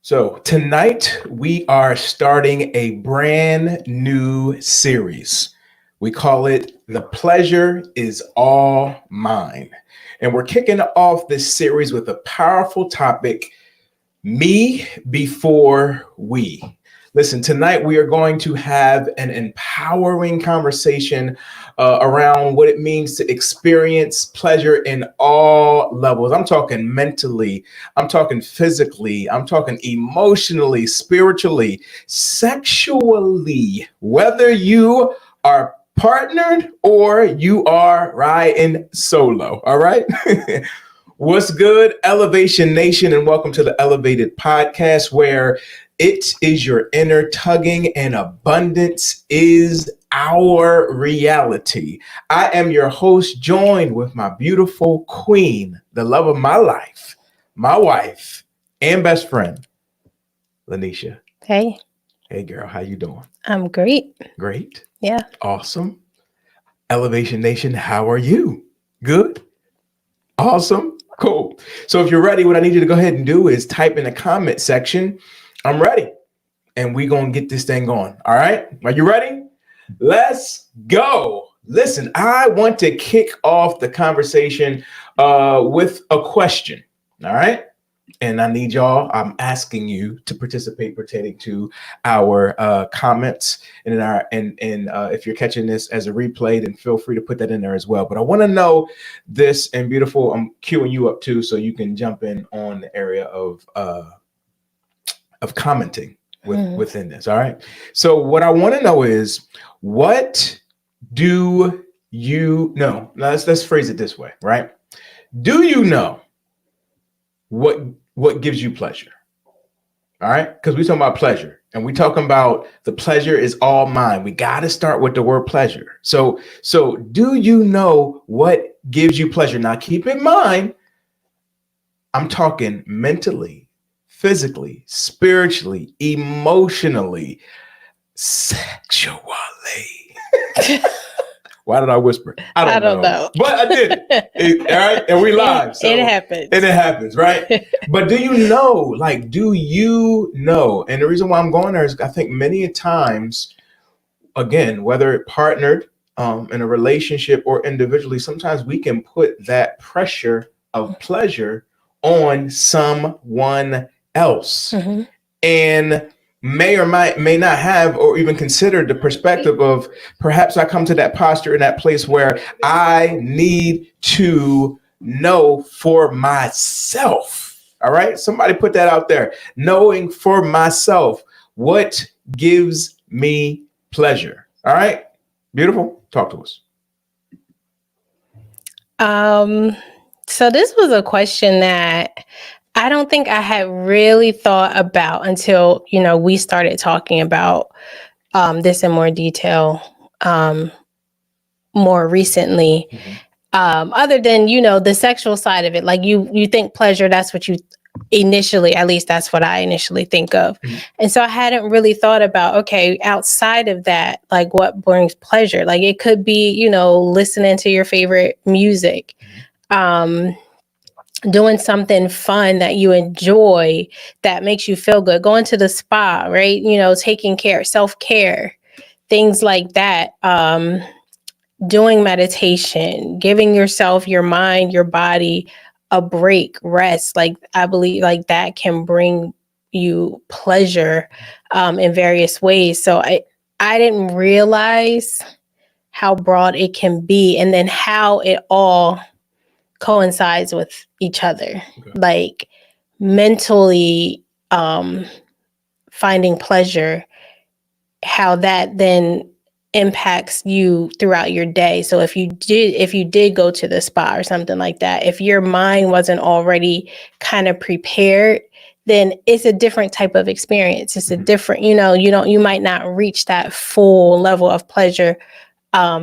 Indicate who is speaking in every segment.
Speaker 1: So tonight we are starting a brand new series. We call it The Pleasure is All Mine. And we're kicking off this series with a powerful topic, me before we. Listen, tonight we are going to have an empowering conversation around what it means to experience pleasure in all levels. I'm talking mentally, I'm talking physically, I'm talking emotionally, spiritually, sexually, whether you are partnered or you are riding solo. All right. What's good, Elevation Nation, and welcome to the Elevated Podcast, where it is your inner tugging and abundance is our reality. I am your host, joined with my beautiful queen, the love of my life, my wife, and best friend, Lyneesha.
Speaker 2: Hey.
Speaker 1: Hey, girl, how you doing?
Speaker 2: I'm great.
Speaker 1: Great.
Speaker 2: Yeah.
Speaker 1: Awesome. Elevation Nation, how are you? Good? Awesome. Cool. So if you're ready, what I need you to go ahead and do is type in the comment section, I'm ready. And we're going to get this thing going. All right. Are you ready? Let's go. Listen, I want to kick off the conversation with a question. All right. And I need y'all, I'm asking you to participate pertaining to our comments and if you're catching this as a replay, then feel free to put that in there as well. But I want to know this, and beautiful, I'm queuing you up too, so you can jump in on the area of commenting within this. All right. So what I want to know is, what do you know? Now let's phrase it this way, right? Do you know what gives you pleasure? All right. Because we're talking about pleasure, and we're talking about the pleasure is all mine. We got to start with the word pleasure. So do you know what gives you pleasure? Now, keep in mind, I'm talking mentally, physically, spiritually, emotionally, sexually. Why did I whisper? I don't know. But I did it. All right. And we live. So
Speaker 2: it happens.
Speaker 1: And it happens, right? But do you know, and the reason why I'm going there is I think many times, again, whether it partnered in a relationship or individually, sometimes we can put that pressure of pleasure on someone else. Mm-hmm. And may or may not have or even consider the perspective of, perhaps I come to that posture in that place where I need to know for myself. All right. Somebody put that out there. Knowing for myself what gives me pleasure. All right. Beautiful. Talk to us.
Speaker 2: So this was a question that I don't think I had really thought about until, we started talking about this in more detail more recently. Mm-hmm. Other than, the sexual side of it, like you think pleasure, that's what you initially, at least that's what I initially think of. Mm-hmm. And so I hadn't really thought about, okay, outside of that, like what brings pleasure? Like it could be, listening to your favorite music, doing something fun that you enjoy that makes you feel good, going to the spa, right? Taking care, self-care, things like that. Doing meditation, giving yourself, your mind, your body a break, rest. Like I believe like that can bring you pleasure in various ways. So I didn't realize how broad it can be, and then how it all coincides with each other. Okay. Like mentally finding pleasure, how that then impacts you throughout your day. So if you did go to the spa or something like that, if your mind wasn't already kind of prepared, then it's a different type of experience. It's a different, you might not reach that full level of pleasure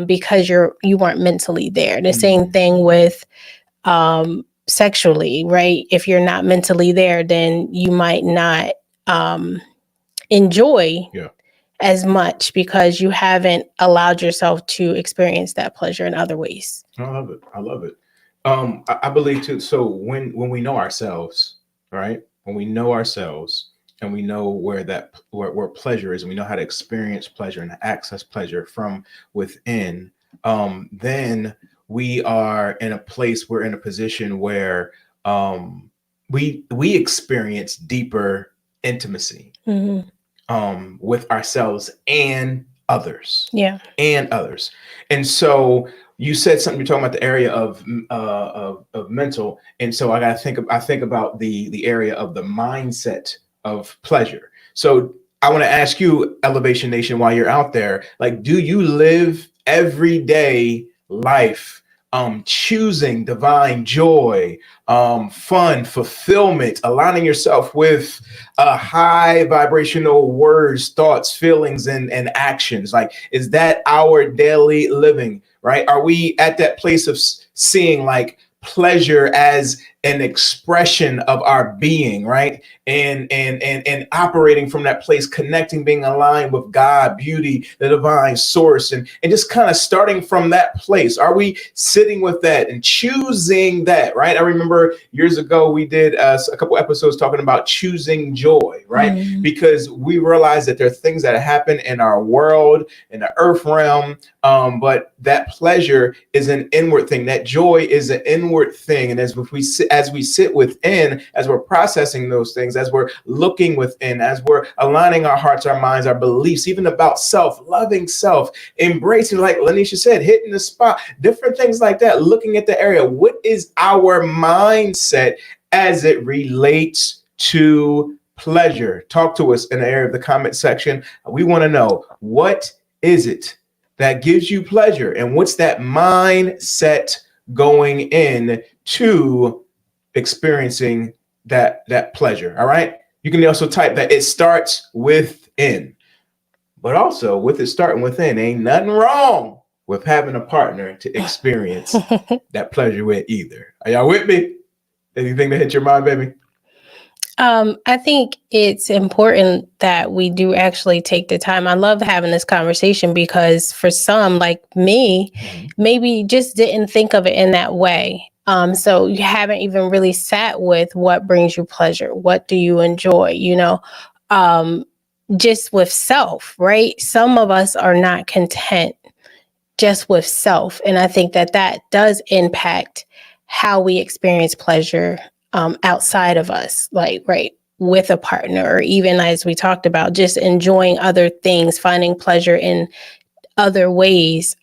Speaker 2: because you weren't mentally there. The same thing with sexually, right? If you're not mentally there, then you might not enjoy as much because you haven't allowed yourself to experience that pleasure in other ways.
Speaker 1: I love it. I believe too. So when we know ourselves, right? When we know ourselves, and we know where pleasure is, and we know how to experience pleasure and access pleasure from within, then we're in a position where we experience deeper intimacy with ourselves and others.
Speaker 2: Yeah.
Speaker 1: And others. And so you said something, you're talking about the area of mental. And so I think about the area of the mindset of pleasure. So I want to ask you, Elevation Nation, while you're out there, like, do you live everyday life choosing divine joy, fun, fulfillment, aligning yourself with high vibrational words, thoughts, feelings, and actions? Like, is that our daily living, right? Are we at that place of seeing like pleasure as an expression of our being, right? And operating from that place, connecting, being aligned with God, beauty, the divine source, and just kind of starting from that place? Are we sitting with that and choosing that, right? I remember years ago we did a couple episodes talking about choosing joy, right? Because we realized that there are things that happen in our world, in the earth realm, but that pleasure is an inward thing. That joy is an inward thing, and as we sit within, as we're processing those things, as we're looking within, as we're aligning our hearts, our minds, our beliefs, even about self, loving self, embracing, like Lyneesha said, hitting the spot, different things like that, looking at the area. What is our mindset as it relates to pleasure? Talk to us in the area of the comment section. We want to know, what is it that gives you pleasure, and what's that mindset going in to experiencing that pleasure? All right. You can also type that it starts within, but also with it starting within, ain't nothing wrong with having a partner to experience that pleasure with either. Are y'all with me? Anything that hit your mind, baby?
Speaker 2: I think it's important that we do actually take the time. I love having this conversation because for some, like me, maybe just didn't think of it in that way. So you haven't even really sat with what brings you pleasure. What do you enjoy? Just with self, right? Some of us are not content just with self. And I think that does impact how we experience pleasure outside of us, like, right, with a partner, or even as we talked about, just enjoying other things, finding pleasure in other ways,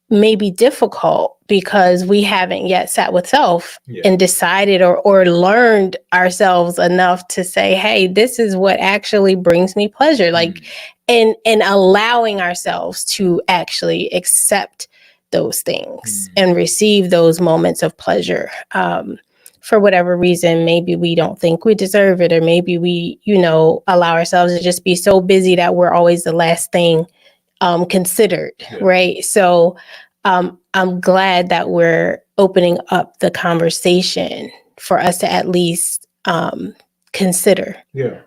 Speaker 2: may be difficult because we haven't yet sat with self and decided or learned ourselves enough to say, hey, this is what actually brings me pleasure. Like, and allowing ourselves to actually accept those things and receive those moments of pleasure. For whatever reason, maybe we don't think we deserve it, or maybe we, allow ourselves to just be so busy that we're always the last thing considered, right? So I'm glad that we're opening up the conversation for us to at least consider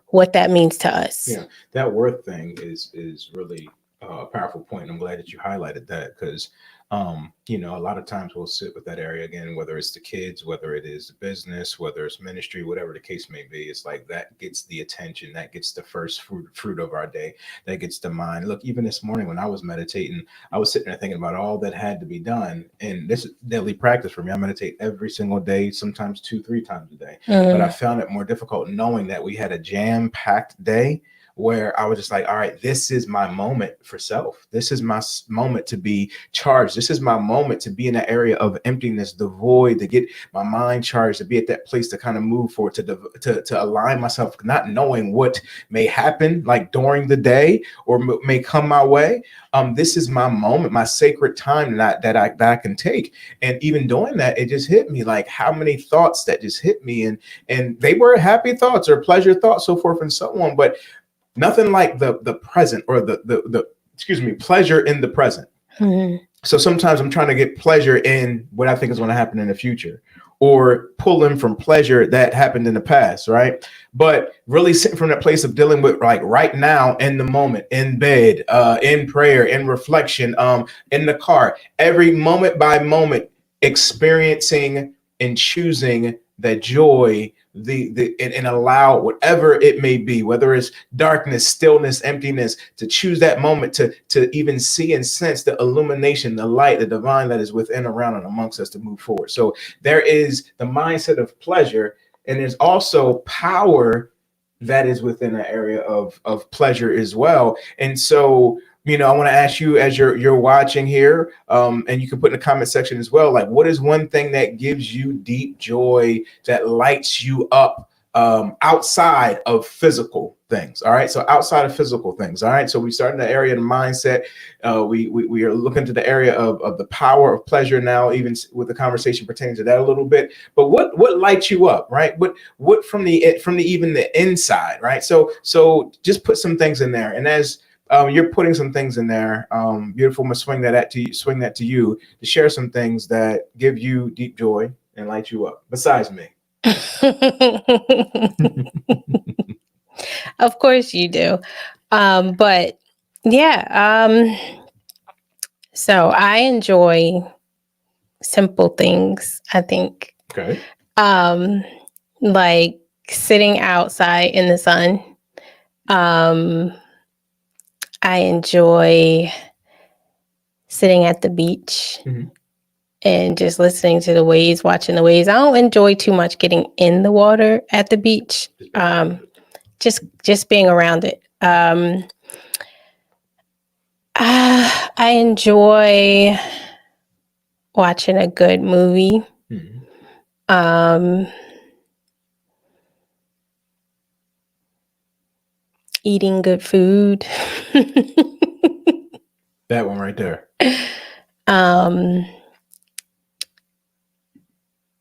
Speaker 2: what that means to us. Yeah,
Speaker 1: that worth thing is really a powerful point. I'm glad that you highlighted that, because a lot of times we'll sit with that area again, whether it's the kids, whether it is the business, whether it's ministry, whatever the case may be. It's like that gets the attention, that gets the first fruit of our day, that gets the mind. Look, even this morning when I was meditating, I was sitting there thinking about all that had to be done. And this is daily practice for me. I meditate every single day, sometimes 2-3 times a day. But I found it more difficult knowing that we had a jam-packed day, where I was just like, all right, this is my moment for self. This is my moment to be charged. This is my moment to be in that area of emptiness, the void, to get my mind charged, to be at that place to kind of move forward, to align myself, not knowing what may happen like during the day or may come my way. This is my moment, my sacred time that I can take. And even doing that, it just hit me like how many thoughts that just hit me, and they were happy thoughts or pleasure thoughts, so forth and so on. But nothing like the present, or the pleasure in the present. So sometimes I'm trying to get pleasure in what I think is going to happen in the future, or pull in from pleasure that happened in the past, right? But really sitting from that place of dealing with like right now, in the moment, in bed, in prayer, in reflection, in the car, every moment by moment, experiencing and choosing that joy and allow whatever it may be, whether it's darkness, stillness, emptiness, to choose that moment to even see and sense the illumination, the light, the divine that is within, around, and amongst us to move forward. So there is the mindset of pleasure, and there's also power that is within an area of pleasure as well. And so, I want to ask you, as you're watching here, and you can put in the comment section as well, like, what is one thing that gives you deep joy, that lights you up, outside of physical things? All right, so outside of physical things. All right, so we start in the area of the mindset. We are looking to the area of the power of pleasure now, even with the conversation pertaining to that a little bit. But what lights you up, right? What from the even the inside, right? So just put some things in there, and as you're putting some things in there, beautiful. I'm gonna swing that to you to share some things that give you deep joy and light you up, besides me.
Speaker 2: Of course you do. But yeah, so I enjoy simple things, I think.
Speaker 1: Okay.
Speaker 2: Like sitting outside in the sun. I enjoy sitting at the beach and just listening to the waves, watching the waves. I don't enjoy too much getting in the water at the beach. Just being around it. I enjoy watching a good movie. Eating good food.
Speaker 1: That one right there.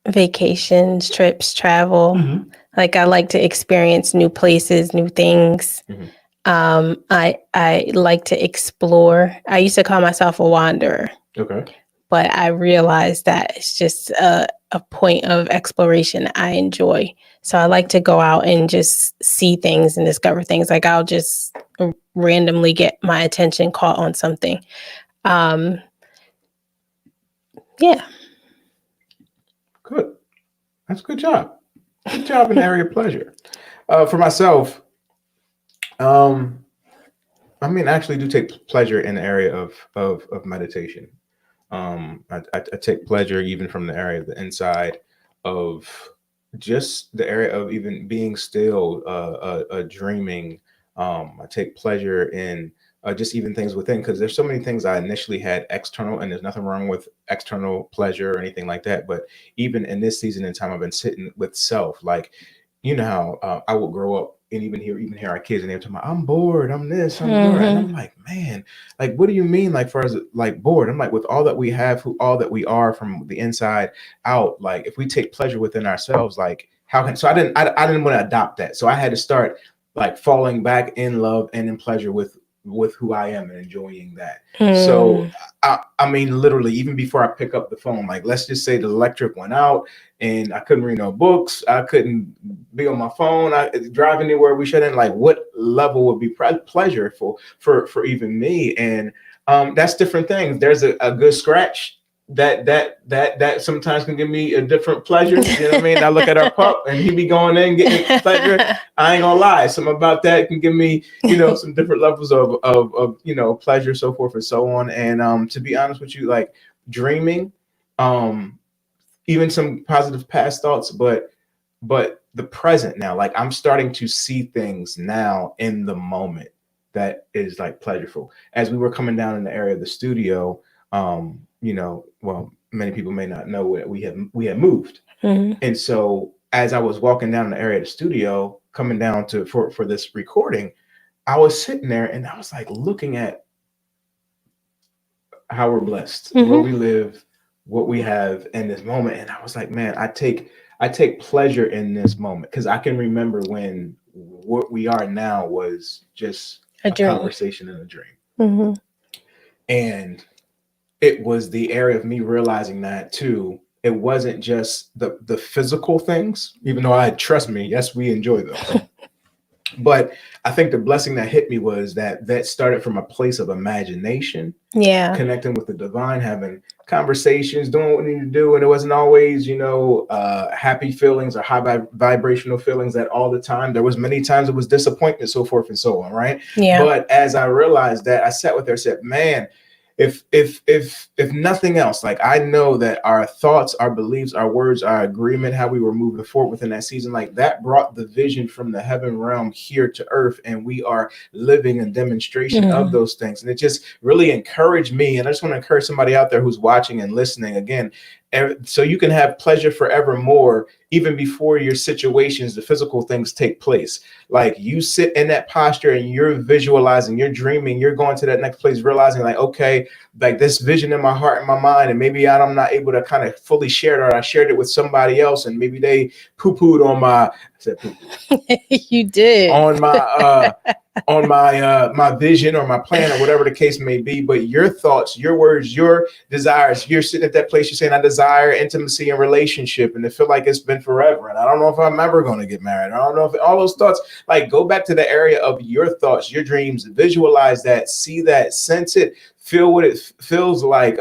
Speaker 2: Vacations, trips, travel. Like, I like to experience new places, new things. I like to explore. I used to call myself a wanderer.
Speaker 1: Okay.
Speaker 2: But I realized that it's just a point of exploration I enjoy. So I like to go out and just see things and discover things. Like, I'll just randomly get my attention caught on something. Yeah.
Speaker 1: Good. That's a good job. Good job in the area of pleasure. For myself, I actually do take pleasure in the area of meditation. I take pleasure even from the area of the inside of just the area of even being still, dreaming. I take pleasure in just even things within, because there's so many things I initially had external, and there's nothing wrong with external pleasure or anything like that. But even in this season in time, I've been sitting with self. Like, how I would grow up and even hear our kids, and they're talking about, I'm bored, I'm this, I'm bored. And I'm like, man, like, what do you mean, like, far as like bored? I'm like, with all that we have, all that we are from the inside out, like, if we take pleasure within ourselves, like, how can, so I didn't want to adopt that. So I had to start like falling back in love and in pleasure with who I am and enjoying that. So I mean, literally, even before I pick up the phone, like, let's just say the electric went out and I couldn't read no books, I couldn't be on my phone, I drive anywhere we shouldn't, like, what level would be pleasureful for even me? And that's different things. There's a good scratch that sometimes can give me a different pleasure. You know what I mean? I look at our pup and he be going in getting pleasure. I ain't gonna lie, something about that can give me, some different levels of pleasure, so forth and so on. And to be honest with you, like, dreaming, even some positive past thoughts, but the present now, like, I'm starting to see things now in the moment that is like pleasureful. As we were coming down in the area of the studio, well, many people may not know that we had moved. And so as I was walking down the area of the studio, coming down for this recording, I was sitting there and I was like looking at how we're blessed, where we live, what we have in this moment. And I was like, man, I take pleasure in this moment, because I can remember when what we are now was just a conversation and a dream. And it was the area of me realizing that too. It wasn't just the physical things, even though trust me, yes, we enjoy those. But I think the blessing that hit me was that started from a place of imagination.
Speaker 2: Yeah.
Speaker 1: Connecting with the divine, having conversations, doing what we need to do. And it wasn't always, happy feelings or high vibrational feelings that all the time. There was many times it was disappointment, so forth and so on. Right.
Speaker 2: Yeah.
Speaker 1: But as I realized that, I sat with her and said, man, if nothing else, like I know that our thoughts, our beliefs, our words, our agreement, how we were moving forward within that season, like that brought the vision from the heaven realm here to earth, and we are living a demonstration of those things. And it just really encouraged me. And I just want to encourage somebody out there who's watching and listening again, so you can have pleasure forevermore, even before your situations, the physical things take place. Like you sit in that posture and you're visualizing, you're dreaming, you're going to that next place, realizing like, okay, like this vision in my heart and my mind, and maybe I'm not able to kind of fully share it, or I shared it with somebody else, and maybe they poo-pooed on my, I said poo-poo.
Speaker 2: You did.
Speaker 1: On my vision or my plan or whatever the case may be. But your thoughts, your words, your desires, you're sitting at that place, you're saying, I desire intimacy and relationship, and it feel like it's been forever, and I don't know if I'm ever going to get married. I don't know if all those thoughts, like go back to the area of your thoughts, your dreams, visualize that, see that, sense it, feel what it feels like,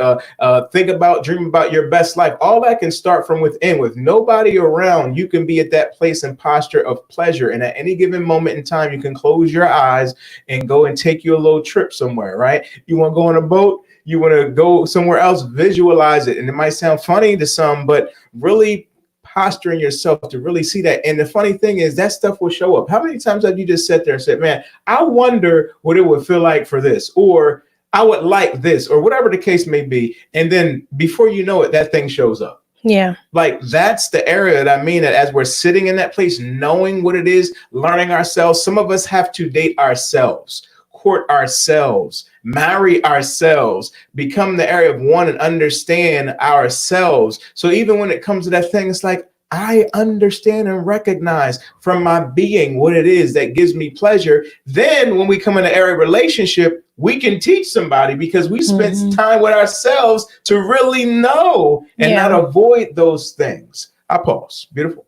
Speaker 1: think about, dream about your best life. All that can start from within. With nobody around, you can be at that place and posture of pleasure. And at any given moment in time, you can close your eyes and go and take you a little trip somewhere, right? You want to go on a boat, you want to go somewhere else, visualize it. And it might sound funny to some, but really posturing yourself to really see that. And the funny thing is that stuff will show up. How many times have you just sat there and said, man, I wonder what it would feel like for this, or I would like this, or whatever the case may be. And then before you know it, that thing shows up.
Speaker 2: Yeah.
Speaker 1: Like that's the area that I mean, that as we're sitting in that place, knowing what it is, learning ourselves. Some of us have to date ourselves, court ourselves, marry ourselves, become the area of one and understand ourselves. So even when it comes to that thing, it's like, I understand and recognize from my being what it is that gives me pleasure. Then when we come in an area of relationship, we can teach somebody because we spent time with ourselves to really know and not avoid those things. I pause. Beautiful.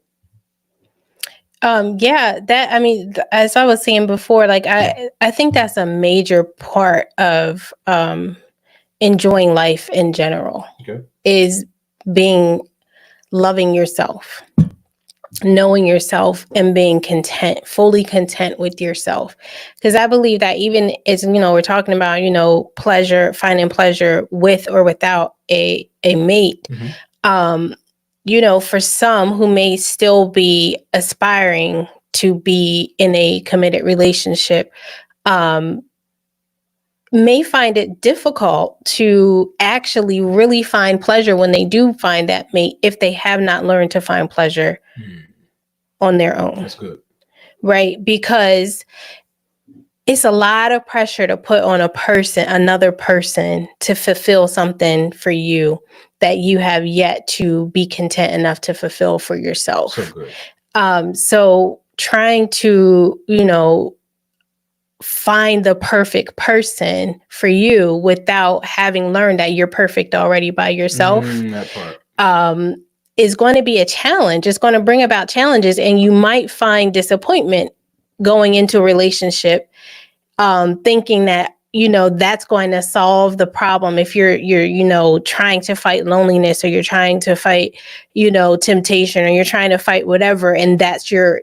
Speaker 2: As I was saying before, like I think that's a major part of enjoying life in general.
Speaker 1: Okay.
Speaker 2: Is loving yourself, knowing yourself, and being content, fully content with yourself. Because I believe that even as, we're talking about, pleasure, finding pleasure with or without a mate, for some who may still be aspiring to be in a committed relationship, may find it difficult to actually really find pleasure when they do find that mate, if they have not learned to find pleasure on their own.
Speaker 1: That's good.
Speaker 2: Right? Because it's a lot of pressure to put on another person to fulfill something for you that you have yet to be content enough to fulfill for yourself.
Speaker 1: So good.
Speaker 2: So trying to, find the perfect person for you without having learned that you're perfect already by yourself
Speaker 1: that part.
Speaker 2: Is going to be a challenge. It's going to bring about challenges, and you might find disappointment going into a relationship, thinking that, that's going to solve the problem. If you're trying to fight loneliness, or you're trying to fight, temptation, or you're trying to fight whatever, and that's your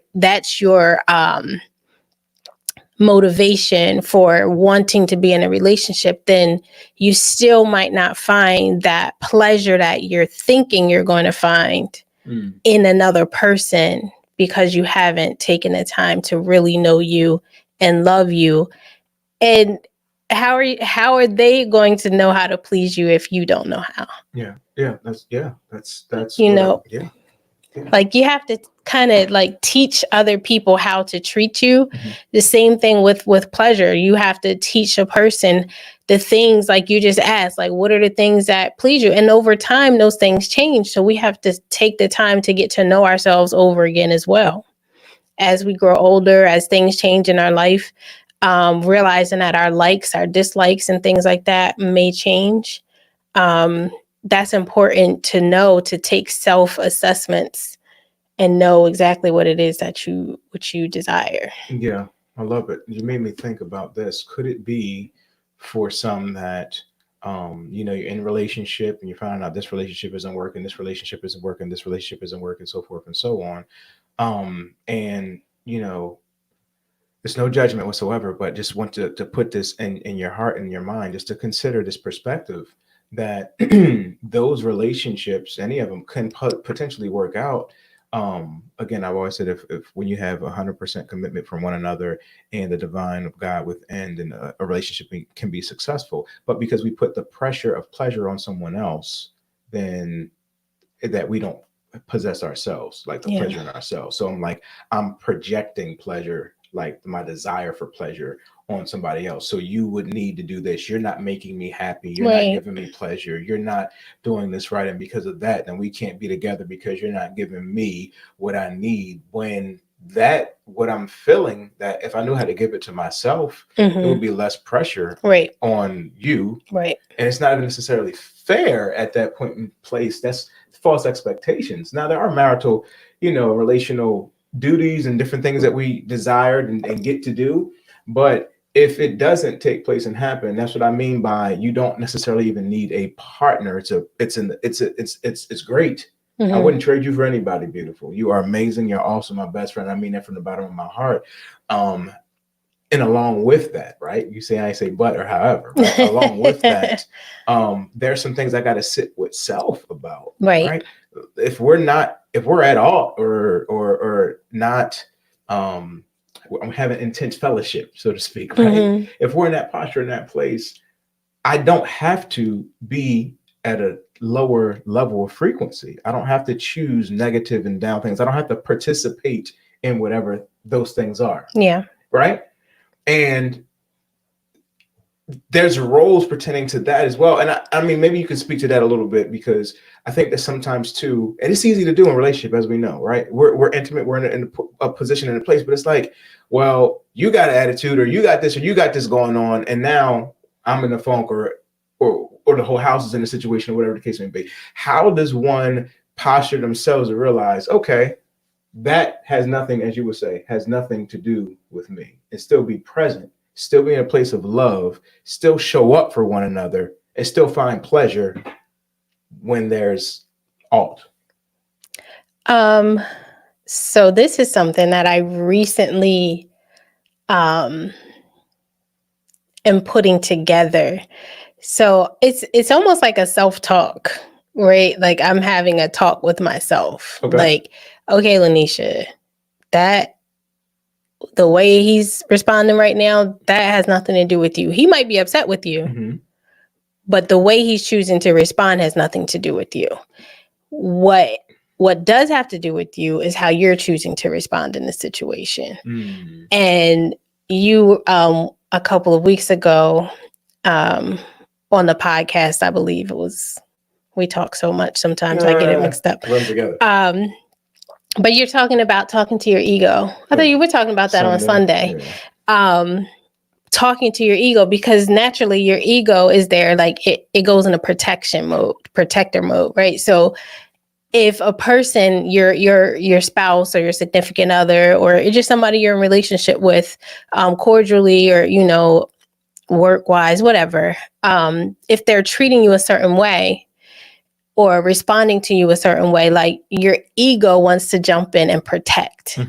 Speaker 2: motivation for wanting to be in a relationship, then you still might not find that pleasure that you're thinking you're going to find in another person, because you haven't taken the time to really know you and love you. And how are they going to know how to please you if you don't know how?
Speaker 1: That's
Speaker 2: Like you have to kind of like teach other people how to treat you. The same thing with pleasure. You have to teach a person the things, like you just asked, like what are the things that please you? And over time, those things change. So we have to take the time to get to know ourselves over again as well. As we grow older, as things change in our life, realizing that our likes, our dislikes, and things like that may change. That's important to know, to take self-assessments and know exactly what it is that you desire.
Speaker 1: Yeah. I love it. You made me think about this. Could it be for some that, you know, you're in a relationship and you find out this relationship isn't working, this relationship isn't working, this relationship isn't working, so forth and so on. And, you know, there's no judgment whatsoever, but just want to put this in your heart and your mind, just to consider this perspective that those relationships, any of them, can potentially work out. Again, I've always said if when you have 100% commitment from one another and the divine of God within, then a relationship can be successful. But because we put the pressure of pleasure on someone else, then that we don't possess ourselves, like the pleasure in ourselves. So I'm projecting pleasure, like my desire for pleasure, on somebody else. So you would need to do this. You're not making me happy. You're not giving me pleasure. You're not doing this right. And because of that, then we can't be together because you're not giving me what I need. When that, what I'm feeling, that if I knew how to give it to myself, it would be less pressure on you. Right. And it's not even necessarily fair at that point in place. That's false expectations. Now, there are marital, you know, relational duties and different things that we desired and get to do. But if it doesn't take place and happen, that's what I mean by you don't necessarily even need a partner. It's great. I wouldn't trade you for anybody, beautiful. You are amazing. You're also my best friend. I mean that from the bottom of my heart. And along with that, right? You say, I say, but, or however, but along with that, there's some things I got to sit with self about, right? If we're at all or not, I'm having intense fellowship, so to speak, right? If we're in that posture, in that place, I don't have to be at a lower level of frequency. I don't have to choose negative and down things. I don't have to participate in whatever those things are. Yeah. Right. And there's roles pertaining to that as well. And I mean, maybe you can speak to that a little bit, because I think that sometimes too, and it's easy to do in a relationship, as we know, right? We're intimate, we're in a position, in a place, but it's like, well, you got an attitude, or you got this, or you got this going on, and now I'm in a funk, or the whole house is in a situation, or whatever the case may be. How does one posture themselves to realize, okay, that has nothing, as you would say, has nothing to do with me, and still be present, still be in a place of love, still show up for one another, and still find pleasure when there's alt?
Speaker 2: So this is something that I recently am putting together. So it's almost like a self-talk, right? Like I'm having a talk with myself. Okay. Like, okay, Lyneesha, that the way he's responding right now, that has nothing to do with you. He might be upset with you, but the way he's choosing to respond has nothing to do with you. What does have to do with you is how you're choosing to respond in the situation. And you, a couple of weeks ago, on the podcast, I believe it was, we talk so much, sometimes I get it mixed up.
Speaker 1: Run together.
Speaker 2: But you're talking about talking to your ego. I thought you were talking about that on Sunday. Yeah. Talking to your ego, because naturally your ego is there, like it goes into protector mode, right? So if a person, your spouse or your significant other, or just somebody you're in relationship with, cordially, or, you know, work-wise, whatever, if they're treating you a certain way or responding to you a certain way, like your ego wants to jump in and protect.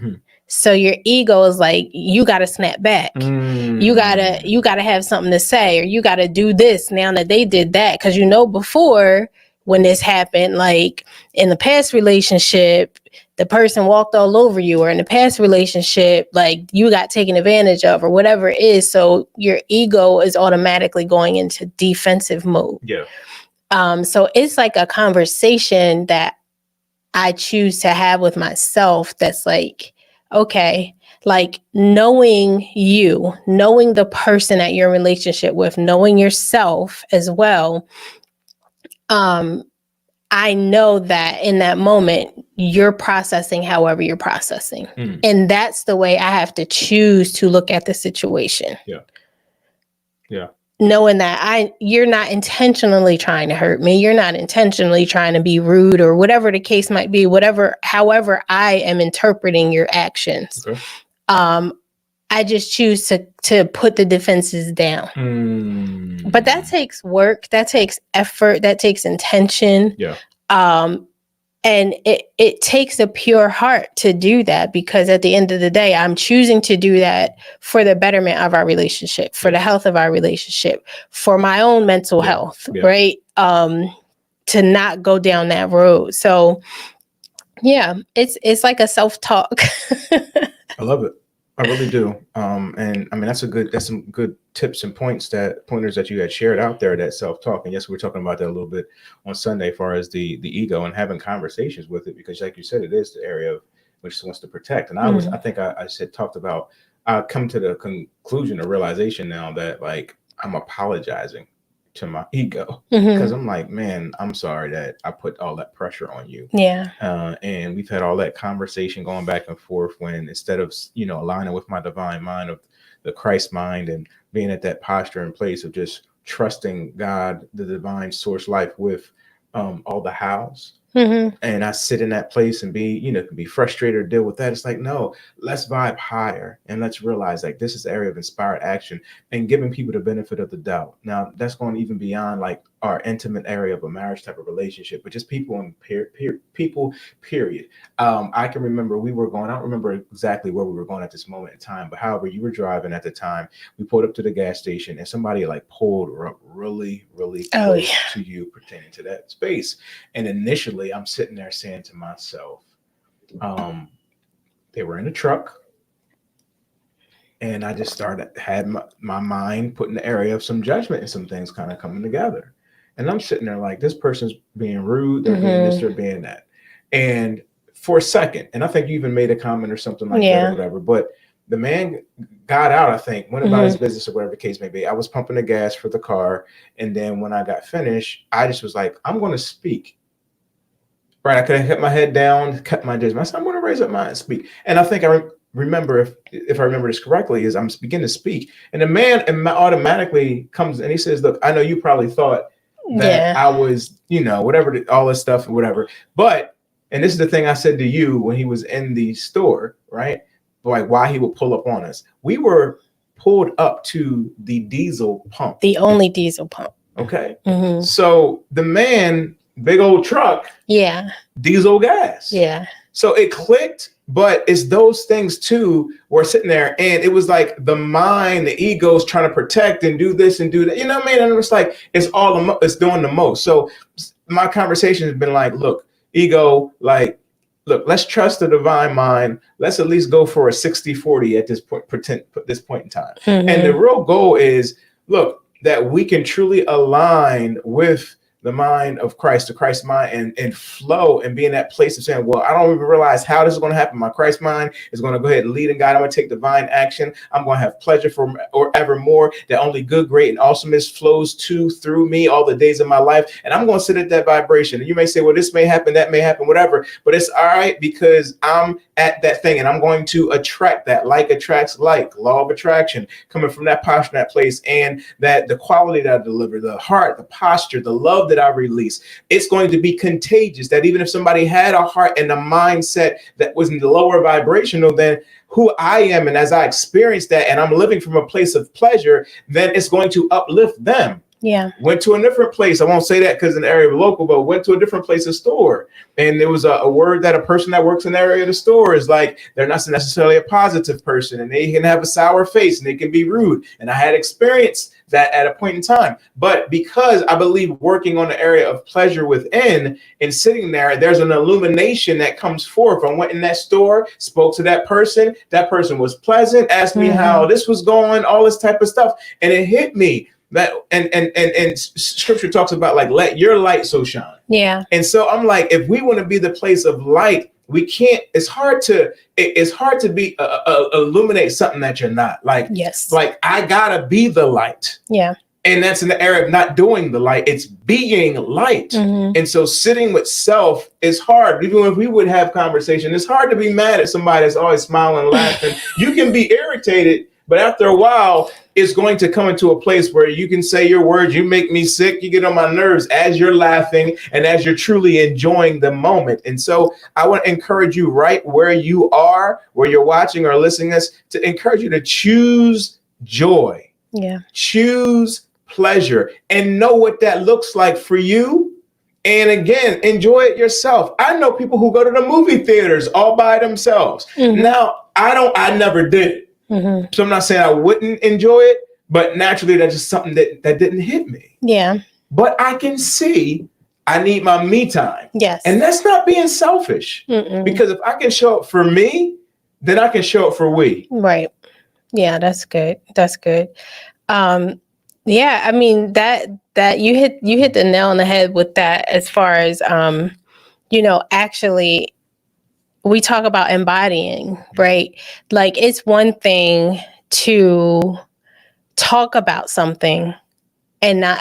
Speaker 2: So your ego is like, you got to snap back. You gotta have something to say, or you got to do this now that they did that. Because, you know, before, when this happened, like in the past relationship, the person walked all over you, or in the past relationship, like you got taken advantage of, or whatever it is. So your ego is automatically going into defensive mode. Yeah. So it's like a conversation that I choose to have with myself. That's like, okay, like knowing you, knowing the person that you're in relationship with, knowing yourself as well. I know that in that moment, you're processing however you're processing. And that's the way I have to choose to look at the situation. Yeah. Yeah. Knowing that you're not intentionally trying to hurt me. You're not intentionally trying to be rude, or whatever the case might be, however I am interpreting your actions. Okay. I just choose to put the defenses down. But that takes work, that takes effort, that takes intention.
Speaker 1: Yeah.
Speaker 2: And it takes a pure heart to do that, because at the end of the day, I'm choosing to do that for the betterment of our relationship, for the health of our relationship, for my own mental health, right? To not go down that road. So yeah, it's like a self-talk.
Speaker 1: I love it. I really do. And I mean, that's some good tips and pointers that you had shared out there, that self-talk. And yes, we were talking about that a little bit on Sunday, as far as the ego and having conversations with it, because like you said, it is the area of which it wants to protect. And I think I talked about, I come to the conclusion or realization now that like I'm apologizing to my ego, because I'm like, man, I'm sorry that I put all that pressure on you.
Speaker 2: Yeah.
Speaker 1: And we've had all that conversation going back and forth, when instead of, aligning with my divine mind of the Christ mind and being at that posture and place of just trusting God, the divine source life, with all the hows. And I sit in that place and be frustrated or deal with that. It's like, no, let's vibe higher and let's realize like this is the area of inspired action and giving people the benefit of the doubt. Now that's going even beyond like our intimate area of a marriage type of relationship, but just people in people, period. I can remember I don't remember exactly where we were going at this moment in time, but however, you were driving at the time, we pulled up to the gas station and somebody like pulled up really, really close to you pertaining to that space. And initially I'm sitting there saying to myself, they were in a truck. And I just had my mind put in the area of some judgment and some things kind of coming together. And I'm sitting there like, this person's being rude, they're being this, they're being that. And for a second, and I think you even made a comment or something like that or whatever, but the man got out, I think, went about his business or whatever the case may be. I was pumping the gas for the car. And then when I got finished, I just was like, I'm going to speak. Right. I could have kept my head down, cut my judgment. I said, I'm going to raise up mine and speak. And I think I remember, if I remember this correctly, is I'm beginning to speak. And the man automatically comes and he says, look, I know you probably thought that I was, whatever, all this stuff or whatever. But, and this is the thing I said to you when he was in the store, right? Like why he would pull up on us. We were pulled up to the diesel pump.
Speaker 2: The only diesel pump.
Speaker 1: Okay. So the man, big old truck.
Speaker 2: Yeah.
Speaker 1: Diesel gas.
Speaker 2: Yeah. So
Speaker 1: it clicked, but it's those things too. We're sitting there and it was like the mind, the ego's trying to protect and do this and do that. You know what I mean? And it's like, it's doing the most. So my conversation has been like, look, ego, like, look, let's trust the divine mind. Let's at least go for a 60-40 at this point in time. And the real goal is, look, that we can truly align with the mind of Christ, the Christ mind, and flow and be in that place of saying, well, I don't even realize how this is going to happen. My Christ mind is going to go ahead and lead and guide. I'm going to take divine action. I'm going to have pleasure or evermore, that only good, great, and awesomeness flows through me all the days of my life. And I'm going to sit at that vibration. And you may say, well, this may happen, that may happen, whatever, but it's all right because I'm at that thing and I'm going to attract that. Like attracts like, law of attraction, coming from that posture, that place, and that the quality that I deliver, the heart, the posture, the love that I release, it's going to be contagious. That even if somebody had a heart and a mindset that was in the lower vibrational than who I am, and as I experience that and I'm living from a place of pleasure, then it's going to uplift them.
Speaker 2: Yeah.
Speaker 1: Went to a different place. I won't say that because in the area of local, but went to a different place of store. And there was a word that a person that works in the area of the store is like, they're not necessarily a positive person and they can have a sour face and they can be rude. And I had experienced that at a point in time. But because I believe working on the area of pleasure within and sitting there, there's an illumination that comes forth. I went in that store, spoke to that person. That person was pleasant, asked me how this was going, all this type of stuff. And it hit me. That and scripture talks about like, let your light so shine. Yeah. And so I'm like, if we want to be the place of light, we can't, it's hard to be illuminate something that you're not. Like, yes, like I gotta be the light. Yeah. And that's in the area of not doing the light, it's being light. And so sitting with self is hard. Even if we would have conversation, it's hard to be mad at somebody that's always smiling and laughing. You can be irritated, but after a while, it's going to come into a place where you can say your words, you make me sick, you get on my nerves as you're laughing and as you're truly enjoying the moment. And so I want to encourage you right where you are, where you're watching or listening to this, to encourage you to choose joy.
Speaker 2: Yeah.
Speaker 1: Choose pleasure and know what that looks like for you. And again, enjoy it yourself. I know people who go to the movie theaters all by themselves. Now, I never did it. So I'm not saying I wouldn't enjoy it, but naturally that's just something that didn't hit me.
Speaker 2: Yeah.
Speaker 1: But I can see I need my me time.
Speaker 2: Yes.
Speaker 1: And that's not being selfish. Because if I can show up for me, then I can show up for we.
Speaker 2: Right. Yeah, that's good. That's good. Yeah, I mean that you hit the nail on the head with that as far as actually we talk about embodying, right? Like it's one thing to talk about something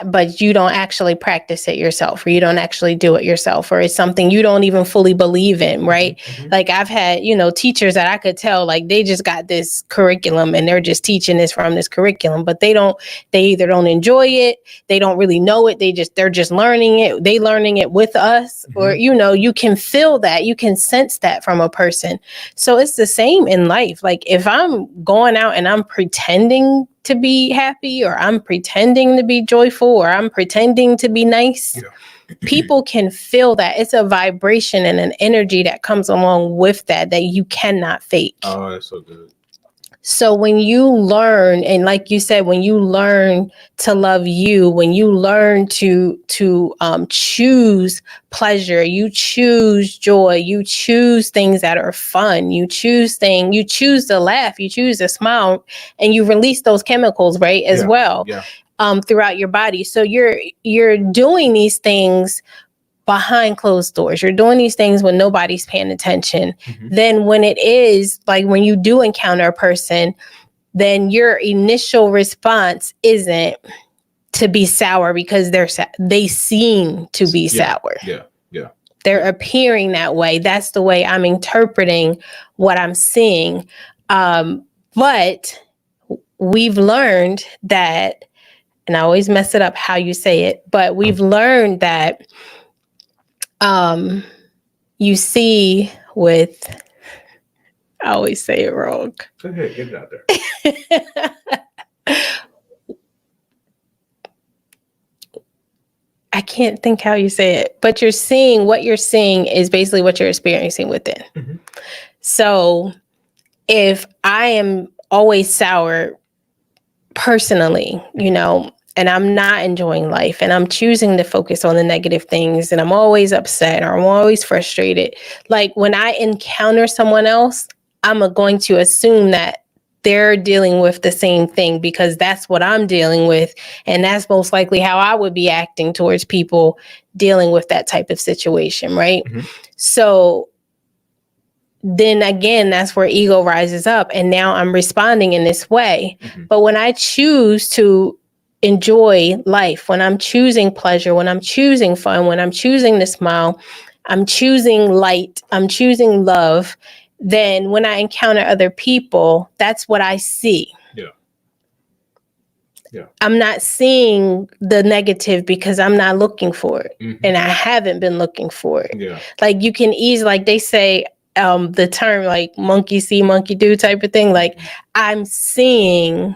Speaker 2: but you don't actually practice it yourself, or you don't actually do it yourself, or it's something you don't even fully believe in, right? Like I've had, teachers that I could tell, like they just got this curriculum and they're just teaching this from this curriculum, but they either don't enjoy it, they don't really know it, they're just learning it, they learning it with us, or, you can feel that, you can sense that from a person. So it's the same in life. Like if I'm going out and I'm pretending to be happy, or I'm pretending to be joyful, or I'm pretending to be nice, people can feel that. It's a vibration and an energy that comes along with that you cannot fake.
Speaker 1: Oh, that's so good.
Speaker 2: So when you learn, and like you said, when you learn to love you, when you learn to choose pleasure, you choose joy, you choose things that are fun, you choose to laugh, you choose to smile, and you release those chemicals, right, as well, throughout your body. So you're doing these things behind closed doors. You're doing these things when nobody's paying attention. Then when it is like when you do encounter a person, then your initial response isn't to be sour because they seem to be sour. They're appearing that way. That's the way I'm interpreting what I'm seeing. But we've learned that, and I always mess it up how you say it, but we've learned that you see with, I always say it wrong.
Speaker 1: Go ahead, get it out there.
Speaker 2: I can't think how you say it, but what you're seeing is basically what you're experiencing within. So if I am always sour personally, and I'm not enjoying life, and I'm choosing to focus on the negative things, and I'm always upset, or I'm always frustrated. Like when I encounter someone else, I'm going to assume that they're dealing with the same thing because that's what I'm dealing with. And that's most likely how I would be acting towards people dealing with that type of situation, right? So then again, that's where ego rises up. And now I'm responding in this way. But when I choose to enjoy life, when I'm choosing pleasure, when I'm choosing fun, when I'm choosing to smile, I'm choosing light, I'm choosing love, then when I encounter other people, that's what I see. I'm not seeing the negative because I'm not looking for it. And I haven't been looking for it. Like you can easily, like they say, the term like monkey see, monkey do type of thing. Like I'm seeing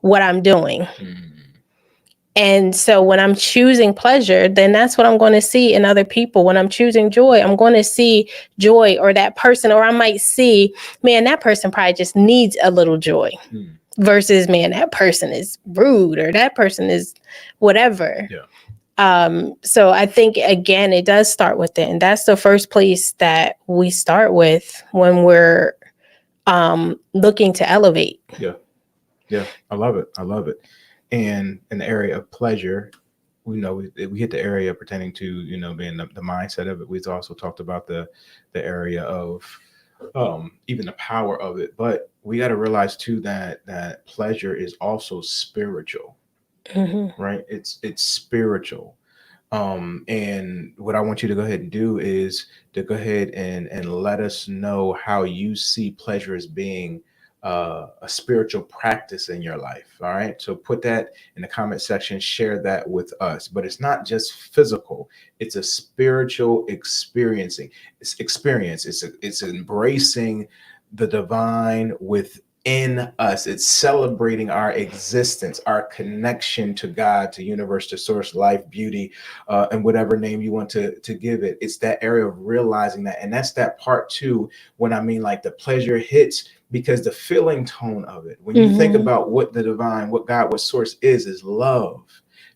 Speaker 2: what I'm doing. And so when I'm choosing pleasure, then that's what I'm going to see in other people. When I'm choosing joy, I'm going to see joy, or that person, or I might see, man, that person probably just needs a little joy versus, man, that person is rude, or that person is whatever. So I think, again, it does start with it. And that's the first place that we start with when we're looking to elevate.
Speaker 1: I love it. And in the area of pleasure, we hit the area pertaining to, being the mindset of it. We've also talked about the area of even the power of it. But we got to realize too that pleasure is also spiritual, right? It's spiritual. And what I want you to go ahead and do is to go ahead and let us know how you see pleasure as being a spiritual practice in your life. All right. So put that in the comment section, share that with us. But it's not just physical, it's a spiritual experiencing. It's experience. It's embracing the divine within us. It's celebrating our existence, our connection to God, to universe, to source, life, beauty, and whatever name you want to give it. It's that area of realizing that. And that's that part too, when I mean like the pleasure hits, because the feeling tone of it, when you think about what the divine, what God, what source is love,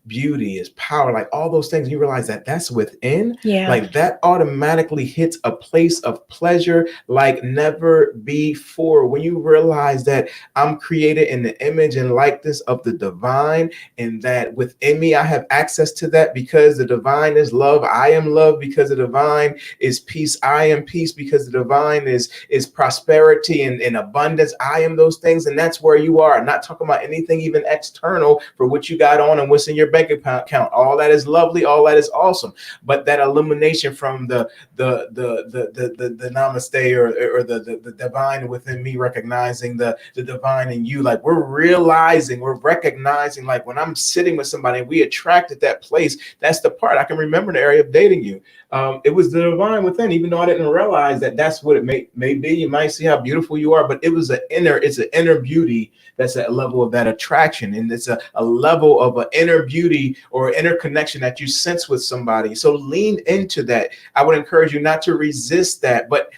Speaker 1: beauty, is power, like all those things, you realize that that's within.
Speaker 2: Yeah.
Speaker 1: Like that automatically hits a place of pleasure like never before. When you realize that I'm created in the image and likeness of the divine, and that within me I have access to that because the divine is love. I am love because the divine is peace. I am peace because the divine is prosperity and abundance. I am those things, and that's where you are. I'm not talking about anything even external for what you got on and what's in your bank account. All that is lovely, all that is awesome, but that illumination from the namaste or the divine within me, recognizing the divine in you, like we're recognizing, like when I'm sitting with somebody and we attract at that place, that's the part I can remember in the area of dating you. It was the divine within, even though I didn't realize that that's what it may be. You might see how beautiful you are, but it's an inner beauty that's at a level of that attraction. And it's a level of an inner beauty or inner connection that you sense with somebody. So lean into that. I would encourage you not to resist that, but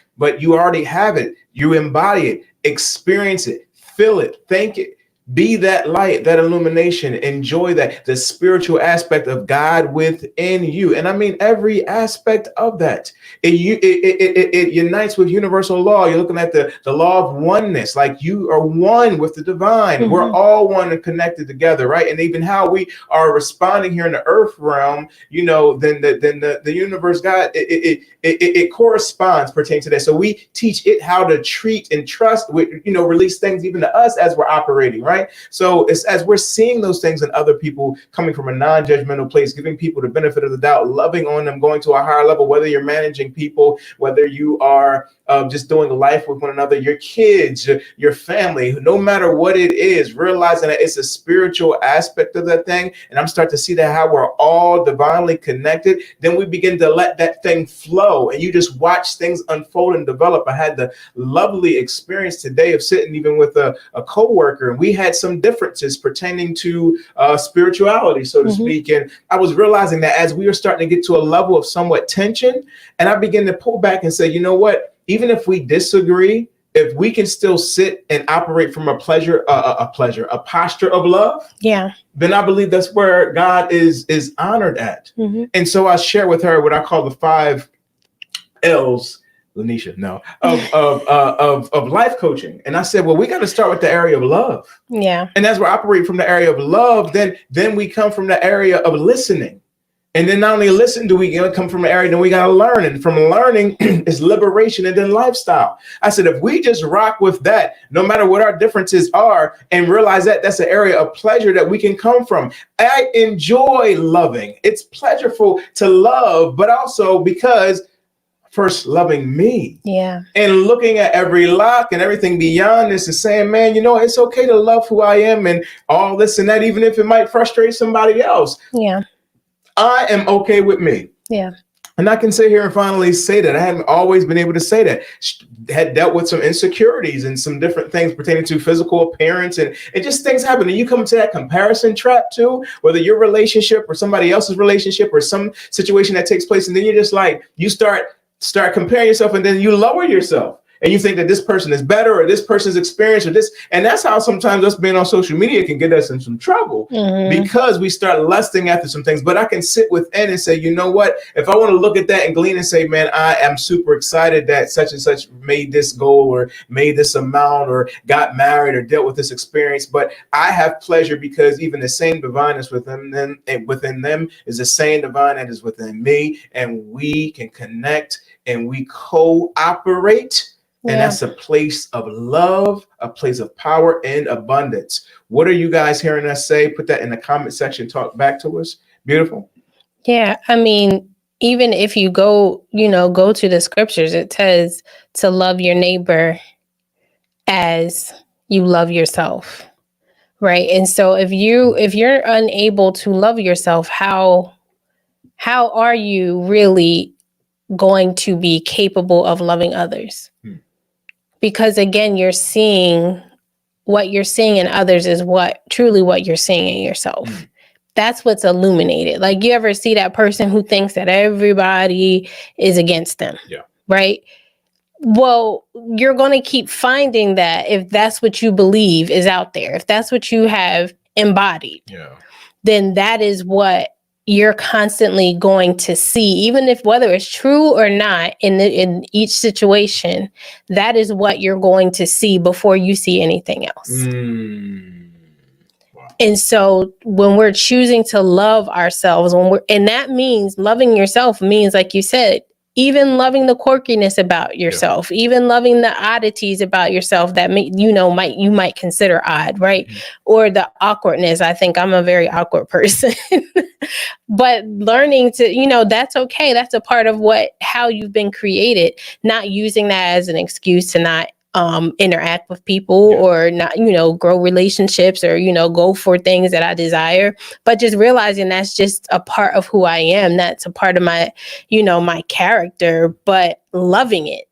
Speaker 1: you already have it. You embody it, experience it, feel it, think it. Be that light, that illumination, enjoy that, the spiritual aspect of God within you. And I mean, every aspect of that. It unites with universal law. You're looking at the law of oneness, like you are one with the divine. We're all one and connected together, right? And even how we are responding here in the earth realm, you know, then the universe, God, it corresponds pertaining to that. So we teach it how to treat and trust, release things even to us as we're operating, right? So it's as we're seeing those things in other people, coming from a non-judgmental place, giving people the benefit of the doubt, loving on them, going to a higher level, whether you're managing people, whether you are just doing life with one another, your kids, your family, no matter what it is, realizing that it's a spiritual aspect of that thing. And I'm starting to see that how we're all divinely connected. Then we begin to let that thing flow, and you just watch things unfold and develop. I had the lovely experience today of sitting even with a coworker, and we had some differences pertaining to spirituality, so to speak. And I was realizing that as we were starting to get to a level of somewhat tension, and I began to pull back and say, you know what? Even if we disagree, if we can still sit and operate from a posture of love, then I believe that's where God is honored at. And so I share with her what I call the 5 L's, Lyneesha, no, of life coaching. And I said, well, we got to start with the area of love. Yeah. And as we operate from the area of love, then we come from the area of listening. And then not only listen, do we come from an area, then we got to learn. And from learning is liberation and then lifestyle. I said, if we just rock with that, no matter what our differences are, and realize that that's an area of pleasure that we can come from. I enjoy loving. It's pleasurable to love, but also because first loving me. Yeah. And looking at every lock and everything beyond this and saying, man, it's okay to love who I am and all this and that, even if it might frustrate somebody else. Yeah. I am okay with me. Yeah. And I can sit here and finally say that. I haven't always been able to say that. Had dealt with some insecurities and some different things pertaining to physical appearance and just things happen. And you come into that comparison trap too, whether your relationship or somebody else's relationship or some situation that takes place. And then you're just like, you start comparing yourself, and then you lower yourself. And you think that this person is better or this person's experience or this. And that's how sometimes us being on social media can get us in some trouble because we start lusting after some things. But I can sit within and say, you know what? If I want to look at that and glean and say, man, I am super excited that such and such made this goal or made this amount or got married or dealt with this experience. But I have pleasure because even the same divineness within them is the same divine that is within me. And we can connect and we cooperate. And that's a place of love, a place of power and abundance. What are you guys hearing us say? Put that in the comment section. Talk back to us. Beautiful.
Speaker 2: Yeah. I mean, even if you go to the scriptures, it says to love your neighbor as you love yourself, right? And so if you're unable to love yourself, how are you really going to be capable of loving others? Because again, what you're seeing in others is truly what you're seeing in yourself. That's what's illuminated. Like, you ever see that person who thinks that everybody is against them?
Speaker 1: Yeah.
Speaker 2: Right? Well, you're going to keep finding that if that's what you believe is out there, if that's what you have embodied, then that is what you're constantly going to see, even if whether it's true or not in each situation, that is what you're going to see before you see anything else.
Speaker 1: Wow.
Speaker 2: And so when we're choosing to love ourselves, and that means loving yourself means, like you said, even loving the quirkiness about yourself, even loving the oddities about yourself that you might consider odd, right? Or the awkwardness. I think I'm a very awkward person. But learning to, that's okay. That's a part of how you've been created, not using that as an excuse to not interact with people or not, grow relationships or, go for things that I desire, but just realizing that's just a part of who I am. That's a part of my, my character, but loving it,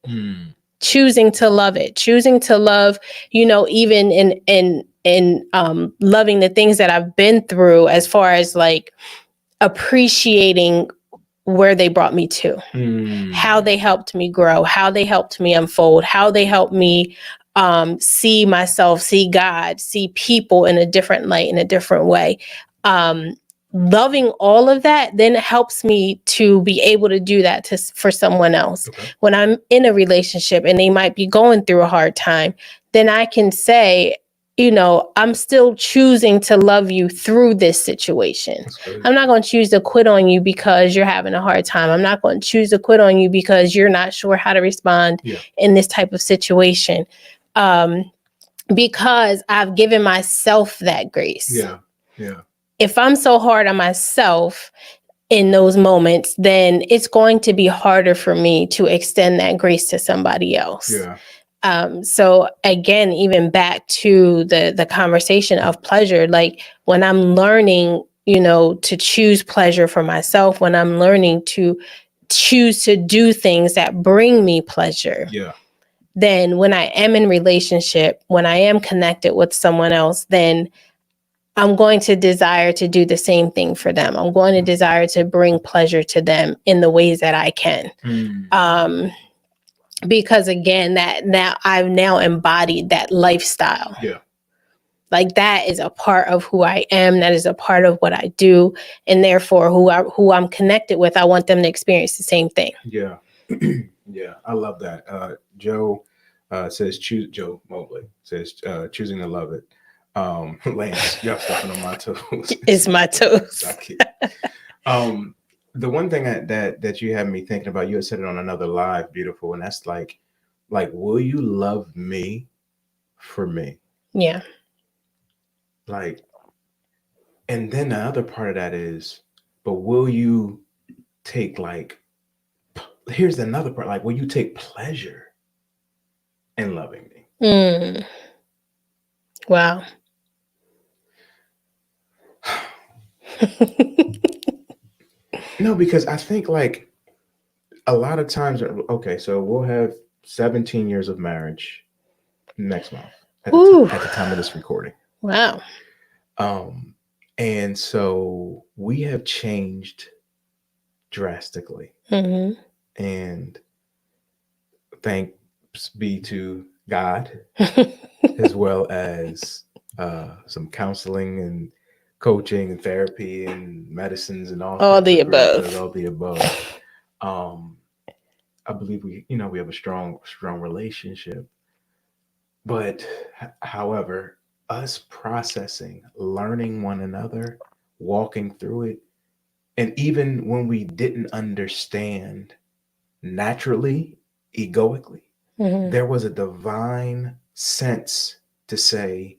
Speaker 2: choosing to love it, choosing to love, even in loving the things that I've been through, as far as like appreciating where they brought me to, how they helped me grow, how they helped me unfold, how they helped me see myself, see God, see people in a different light, in a different way. Loving all of that then helps me to be able to do that for someone else. When I'm in a relationship and they might be going through a hard time, then I can say, I'm still choosing to love you through this situation. I'm not going to choose to quit on you because you're having a hard time. I'm not going to choose to quit on you because you're not sure how to respond in this type of situation. Because I've given myself that grace. If I'm so hard on myself in those moments, then it's going to be harder for me to extend that grace to somebody else. So again, even back to the conversation of pleasure, like when I'm learning, to choose pleasure for myself, when I'm learning to choose to do things that bring me pleasure, then when I am in relationship, when I am connected with someone else, then I'm going to desire to do the same thing for them. I'm going to desire to bring pleasure to them in the ways that I can. Because again, I've now embodied that lifestyle. Like that is a part of who I am. That is a part of what I do. And therefore who I'm connected with, I want them to experience the same thing.
Speaker 1: Yeah. I love that. Joe says, Joe Mobley says, choosing to love it. Lance, y'all stepping on my toes.
Speaker 2: It's my toes.
Speaker 1: The one thing that you had me thinking about, you had said it on another live, beautiful, and that's like, will you love me for me?
Speaker 2: Yeah.
Speaker 1: Like, and then the other part of that is, but will you take here's another part, like, will you take pleasure in loving me?
Speaker 2: Wow.
Speaker 1: No, because I think like a lot of times, okay, so we'll have 17 years of marriage next month at the time of this recording.
Speaker 2: Wow.
Speaker 1: And so we have changed drastically. And thanks be to God, as well as some counseling and coaching and therapy and medicines and all the above. I believe we have a strong relationship. But however, us processing, learning one another, walking through it, and even when we didn't understand naturally, egoically, there was a divine sense to say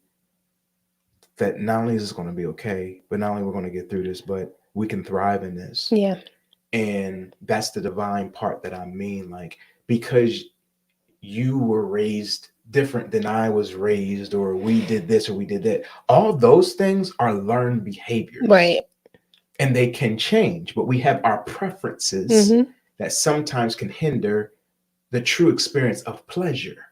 Speaker 1: that not only is this going to be okay, but not only we're going to get through this, but we can thrive in this.
Speaker 2: Yeah.
Speaker 1: And that's the divine part that I mean, like, because you were raised different than I was raised, or we did this or we did that. All those things are learned behaviors.
Speaker 2: Right.
Speaker 1: And they can change, but we have our preferences that sometimes can hinder the true experience of pleasure.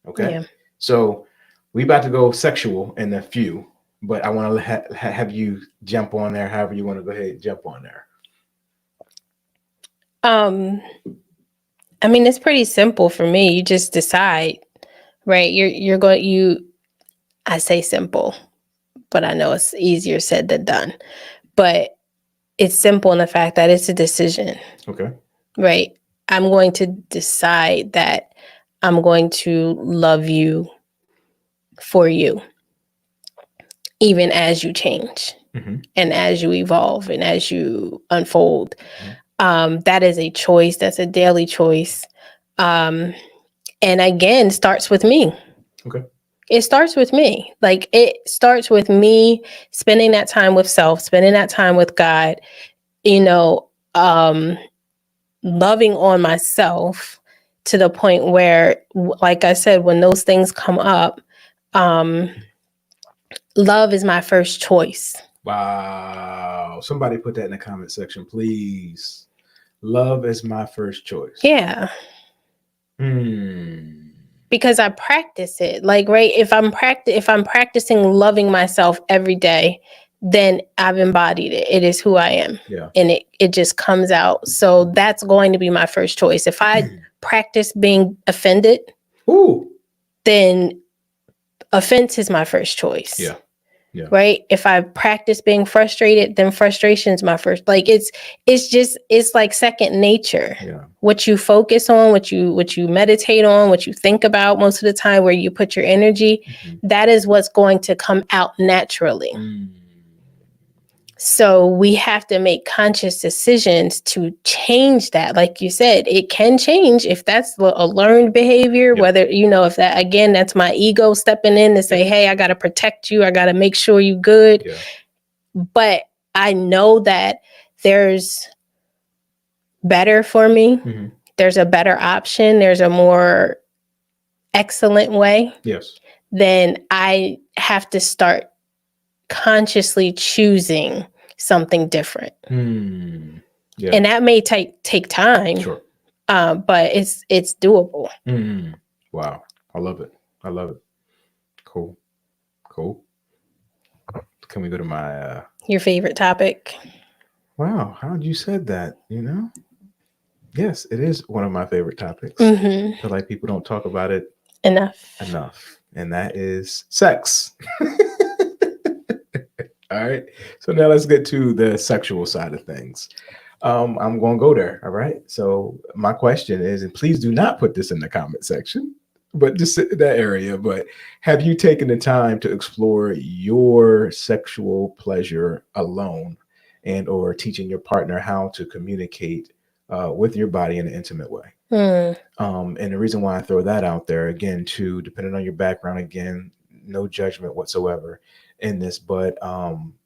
Speaker 1: Okay.
Speaker 2: Yeah.
Speaker 1: So we about to go sexual in a few, but I want to have you jump on there. However you want to go ahead and jump on there.
Speaker 2: I mean, it's pretty simple for me. You just decide, right? I say simple, but I know it's easier said than done. But it's simple in the fact that it's a decision.
Speaker 1: Okay.
Speaker 2: Right? I'm going to decide that I'm going to love you for you, even as you change and as you evolve and as you unfold. That is a choice. That's a daily choice. And again, starts with me.
Speaker 1: Okay.
Speaker 2: It starts with me. Like, it starts with me spending that time with self, spending that time with God, loving on myself to the point where, like I said, when those things come up, love is my first choice.
Speaker 1: Wow. Somebody put that in the comment section, please. Love is my first choice.
Speaker 2: Yeah. Because I practice it. Like, right, if I'm practicing loving myself every day, then I've embodied it. It is who I am.
Speaker 1: Yeah.
Speaker 2: And it just comes out. So that's going to be my first choice. If I practice being offended, then offense is my first choice.
Speaker 1: Yeah. Yeah.
Speaker 2: Right? If I practice being frustrated, then frustration is my first. Like, it's like second nature.
Speaker 1: Yeah.
Speaker 2: What you focus on, what you meditate on, what you think about most of the time, where you put your energy, that is what's going to come out naturally. So we have to make conscious decisions to change that. Like you said, it can change if that's a learned behavior, whether, if that, again, that's my ego stepping in to say, hey, I got to protect you. I got to make sure you're good.
Speaker 1: Yeah.
Speaker 2: But I know that there's better for me. There's a better option. There's a more excellent way.
Speaker 1: Yes.
Speaker 2: Then I have to start consciously choosing something different.
Speaker 1: Yeah.
Speaker 2: And that may take time.
Speaker 1: Sure.
Speaker 2: But it's doable.
Speaker 1: Wow. I love it. Cool. Can we go to my
Speaker 2: your favorite topic?
Speaker 1: Wow, how you said that, Yes, it is one of my favorite topics. I feel like people don't talk about it enough. And that is sex. All right. So now let's get to the sexual side of things. I'm going to go there. All right. So my question is, and please do not put this in the comment section, but just that area. But have you taken the time to explore your sexual pleasure alone, and or teaching your partner how to communicate with your body in an intimate way? And the reason why I throw that out there, again, too, depending on your background, again, no judgment whatsoever in this, but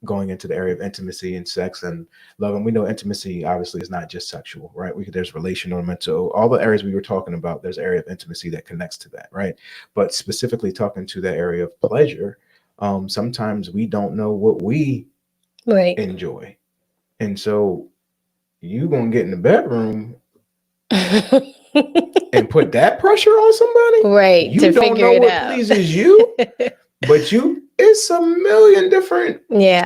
Speaker 1: going into the area of intimacy and sex and love. And we know intimacy obviously is not just sexual, right? There's relational, mental, all the areas we were talking about, there's an area of intimacy that connects to that, right? But specifically talking to that area of pleasure, sometimes we don't know what we enjoy. And so you gonna get in the bedroom and put that pressure on somebody,
Speaker 2: right?
Speaker 1: You don't know what pleases you, but it's a million different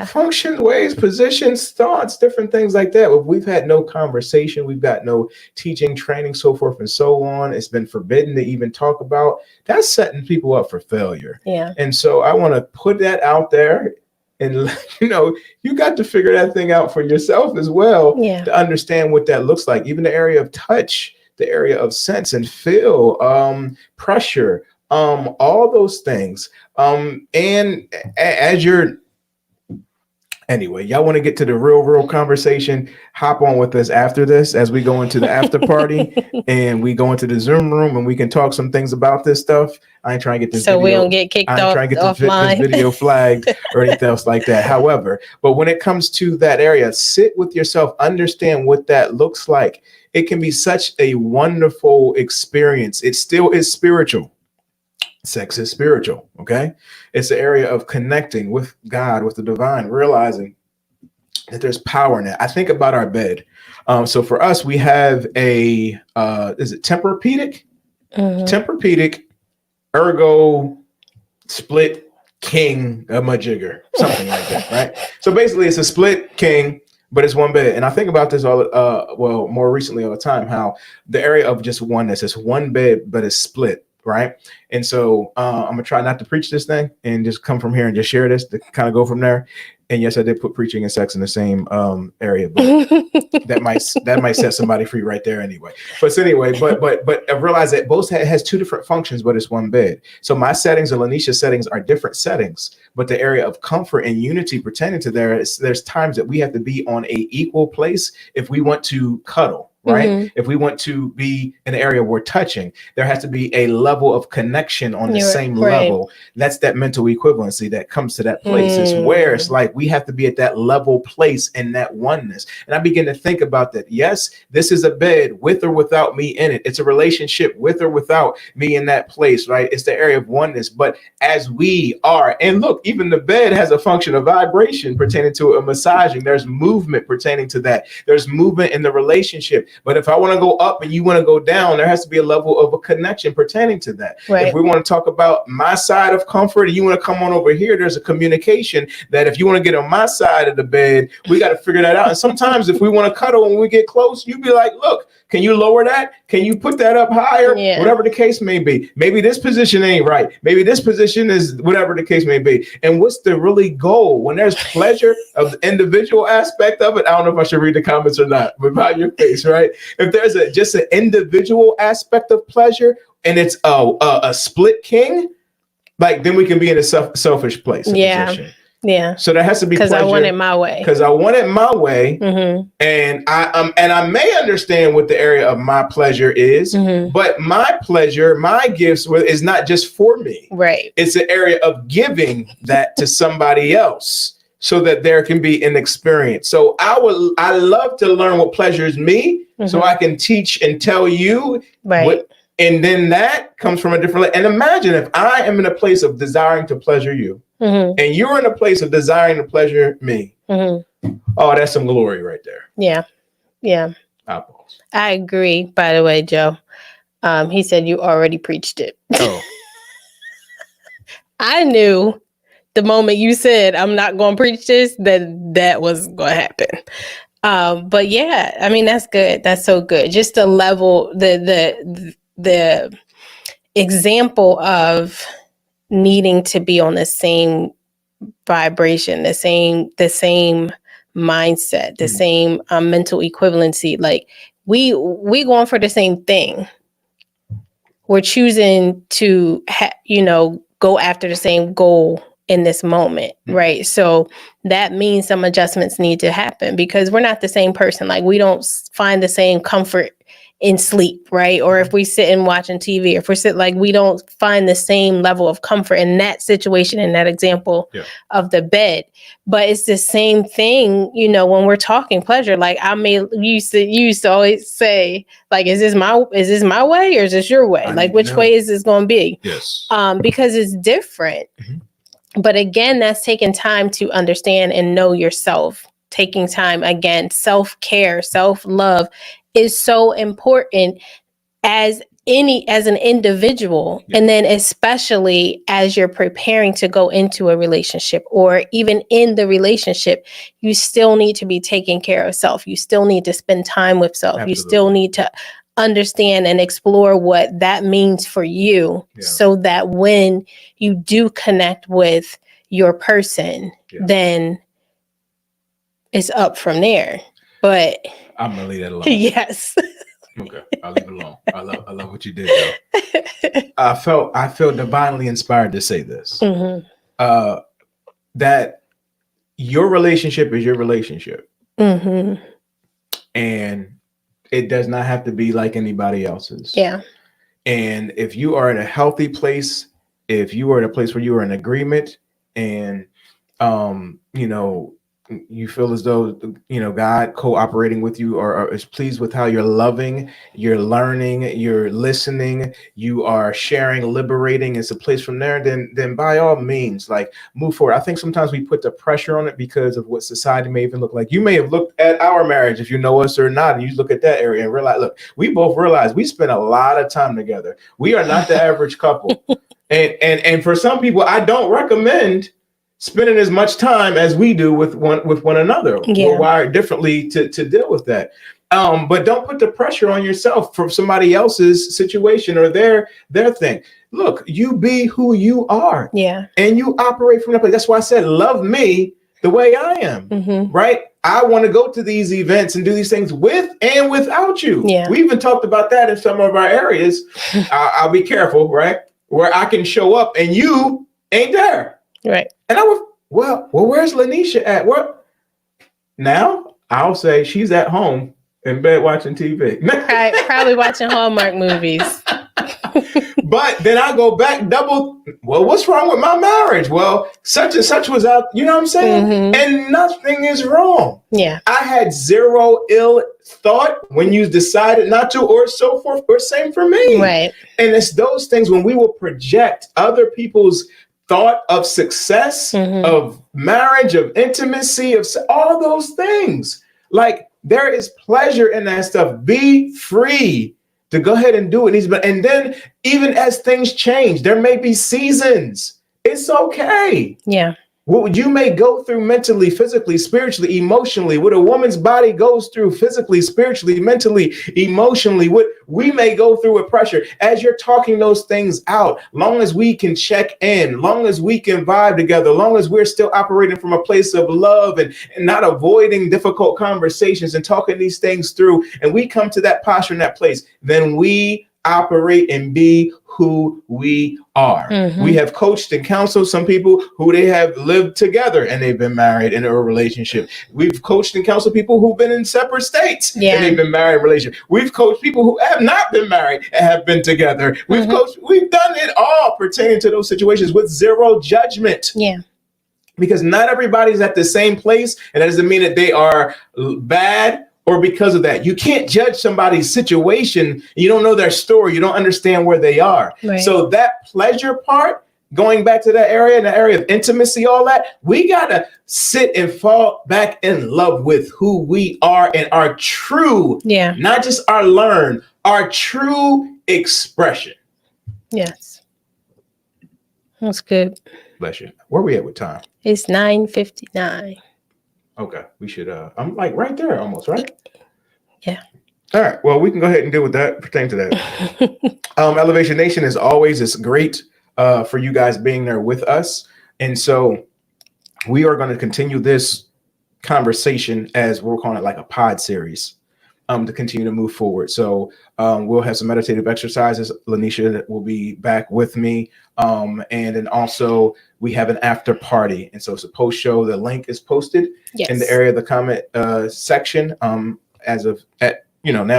Speaker 1: functions, ways, positions, thoughts, different things like that. But we've had no conversation, we've got no teaching, training, so forth and so on. It's been forbidden to even talk about. That's setting people up for failure.
Speaker 2: Yeah.
Speaker 1: And so I want to put that out there. And, you got to figure that thing out for yourself as well, to understand what that looks like. Even the area of touch, the area of sense and feel, pressure, all those things. And as you're, anyway, y'all want to get to the real conversation, hop on with us after this as we go into the after party and we go into the Zoom room and we can talk some things about this stuff. I ain't trying to get this
Speaker 2: so
Speaker 1: video,
Speaker 2: we don't get kicked off
Speaker 1: trying to get
Speaker 2: offline.
Speaker 1: this video flagged or anything else like that. However, but when it comes to that area, sit with yourself, understand what that looks like. It can be such a wonderful experience. It still is spiritual. Sex is spiritual. Okay. It's the area of connecting with God, with the divine, realizing that there's power in it. I think about our bed. So for us, we have a, is it Tempur-Pedic? Tempur-Pedic ergo split king of my jigger, something like that, right? So basically it's a split king, but it's one bed. And I think about this all, well, more recently all the time, how the area of just oneness, it's one bed, but it's split, right? And so I'm gonna try not to preach this thing and just come from here and just share this to kind of go from there. And yes, I did put preaching and sex in the same area, but that might set somebody free right there anyway. But so anyway, but I realize that both has two different functions, but it's one bed. So my settings and Lyneesha settings are different settings, but the area of comfort and unity pertaining to there's times that we have to be on a equal place if we want to cuddle. Right. If we want to be in an area we're touching, there has to be a level of connection on the same level. That's that mental equivalency that comes to that place. It's where it's like we have to be at that level place in that oneness. And I begin to think about that. Yes, this is a bed with or without me in it. It's a relationship with or without me in that place. Right. It's the area of oneness. But as we are, and look, even the bed has a function of vibration pertaining to a massaging. There's movement pertaining to that. There's movement in the relationship. But if I want to go up and you want to go down, there has to be a level of a connection pertaining to that. Right. If we want to talk about my side of comfort and you want to come on over here, there's a communication that if you want to get on my side of the bed, we got to figure that out. And sometimes if we want to cuddle when we get close, you be like, look, can you lower that? Can you put that up higher? Yeah. Whatever the case may be. Maybe this position ain't right. Maybe this position is whatever the case may be. And what's the really goal? When there's pleasure of the individual aspect of it, I don't know if I should read the comments or not, but about your face, right? If there's just an individual aspect of pleasure and it's a split king, like then we can be in a selfish place. Position.
Speaker 2: Yeah.
Speaker 1: So there has to be
Speaker 2: because I want it my way.
Speaker 1: Because I want it my way, and I may understand what the area of my pleasure is, but my pleasure, my gifts is not just for me. Right. It's an area of giving that to somebody else, so that there can be an experience. So I love to learn what pleasures me, so I can teach and tell you what. And then that comes from a different. And imagine if I am in a place of desiring to pleasure you. And you're in a place of desiring to pleasure me. Oh, that's some glory right there.
Speaker 2: Yeah. Yeah. I agree, by the way, Joe. He said you already preached it. Oh. I knew the moment you said, I'm not going to preach this, that was going to happen. But yeah, I mean, that's good. That's so good. Just the level, the example of needing to be on the same vibration, the same mindset, the same mental equivalency. Like we going for the same thing. We're choosing to go after the same goal in this moment, right? So that means some adjustments need to happen because we're not the same person. Like we don't find the same comfort in sleep, right? Or if we sit and watching TV, if we don't find the same level of comfort in that situation, in that example of the bed. But it's the same thing, when we're talking pleasure. Like used to always say, like, is this my way or is this your way? Like, which way is this going to be? Yes. Because it's different. But again, that's taking time to understand and know yourself. Taking time, again, self-care, self-love is so important as an individual. And then especially as you're preparing to go into a relationship or even in the relationship, you still need to be taking care of self. You still need to spend time with self. Absolutely. You still need to understand and explore what that means for you so that when you do connect with your person, then it's up from there. But
Speaker 1: I'm gonna leave that alone.
Speaker 2: Yes.
Speaker 1: Okay, I'll leave it alone. I love what you did though. I feel divinely inspired to say this. That your relationship is your relationship. And it does not have to be like anybody else's. Yeah. And if you are in a healthy place, if you are in a place where you are in agreement and you feel as though, God cooperating with you, or is pleased with how you're loving, you're learning, you're listening, you are sharing, liberating, it's a place from there, then by all means, like, move forward. I think sometimes we put the pressure on it because of what society may even look like. You may have looked at our marriage, if you know us or not, and you look at that area and realize, look, we both realize we spend a lot of time together. We are not the average couple. And for some people, I don't recommend spending as much time as we do with one another.
Speaker 2: Yeah.
Speaker 1: We're wired differently to deal with that. But don't put the pressure on yourself from somebody else's situation or their thing. Look, you be who you are.
Speaker 2: Yeah.
Speaker 1: And you operate from that place. That's why I said, love me the way I am.
Speaker 2: Mm-hmm.
Speaker 1: Right? I want to go to these events and do these things with and without you.
Speaker 2: Yeah.
Speaker 1: We even talked about that in some of our areas. I'll be careful, right? Where I can show up and you ain't there.
Speaker 2: Right.
Speaker 1: And I was, well, where's Lyneesha at? What? Now I'll say she's at home in bed watching TV.
Speaker 2: Probably watching Hallmark movies.
Speaker 1: But then I go back double. Well, what's wrong with my marriage? Well, such and such was out. You know what I'm saying?
Speaker 2: Mm-hmm.
Speaker 1: And nothing is wrong.
Speaker 2: Yeah.
Speaker 1: I had zero ill thought when you decided not to, or so forth, or same for me.
Speaker 2: Right.
Speaker 1: And it's those things when we will project other people's thought of success,
Speaker 2: mm-hmm.
Speaker 1: of marriage, of intimacy, of all those things. Like, there is pleasure in that stuff. Be free to go ahead and do it. And then even as things change, there may be seasons. It's okay.
Speaker 2: Yeah.
Speaker 1: What you may go through mentally, physically, spiritually, emotionally, what a woman's body goes through physically, spiritually, mentally, emotionally, what we may go through with pressure. As you're talking those things out, long as we can check in, long as we can vibe together, long as we're still operating from a place of love and not avoiding difficult conversations and talking these things through, and we come to that posture in that place, then we operate and be who we are. Mm-hmm. We have coached and counseled some people who they have lived together and they've been married in a relationship. We've coached and counseled people who've been in separate states and they've been married in a relationship. We've coached people who have not been married and have been together. We've coached, we've done it all pertaining to those situations with zero judgment.
Speaker 2: Yeah.
Speaker 1: Because not everybody's at the same place, and that doesn't mean that they are bad or because of that. You can't judge somebody's situation. You don't know their story. You don't understand where they are.
Speaker 2: Right.
Speaker 1: So that pleasure part, going back to that area, in the area of intimacy, all that, we got to sit and fall back in love with who we are and our true, not just our learn, our true expression.
Speaker 2: Yes. That's good.
Speaker 1: Bless you. Where are we at with time?
Speaker 2: It's 9:59.
Speaker 1: Okay, we should, I'm like right there almost, right?
Speaker 2: Yeah.
Speaker 1: All right, well, we can go ahead and deal with that, pertain to that. Elevation Nation, as always, it's great for you guys being there with us. And so we are going to continue this conversation as we're calling it like a pod series to continue to move forward. So we'll have some meditative exercises. Lyneesha will be back with me. And then also we have an after party. And so it's a post show. The link is posted in the area of the comment section now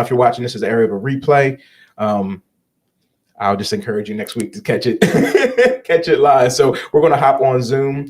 Speaker 1: if you're watching this as an area of a replay. I'll just encourage you next week to catch it live. So we're going to hop on Zoom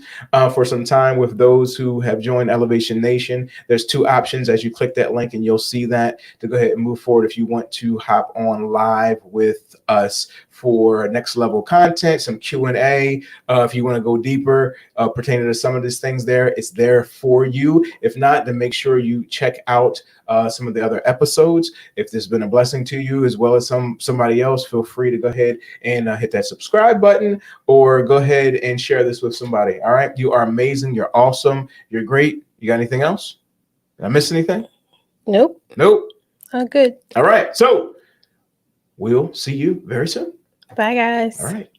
Speaker 1: for some time with those who have joined Elevation Nation. There's two options as you click that link, and you'll see that to go ahead and move forward if you want to hop on live with us for next level content, some Q&A. If you want to go deeper pertaining to some of these things there, it's there for you. If not, then make sure you check out some of the other episodes. If this has been a blessing to you as well as somebody else, feel free to go ahead and hit that subscribe button or go ahead and share this with somebody. All right. You are amazing. You're awesome. You're great. You got anything else? Did I miss anything?
Speaker 2: Nope. Oh, good.
Speaker 1: All right. So we'll see you very soon.
Speaker 2: Bye, guys.
Speaker 1: All right.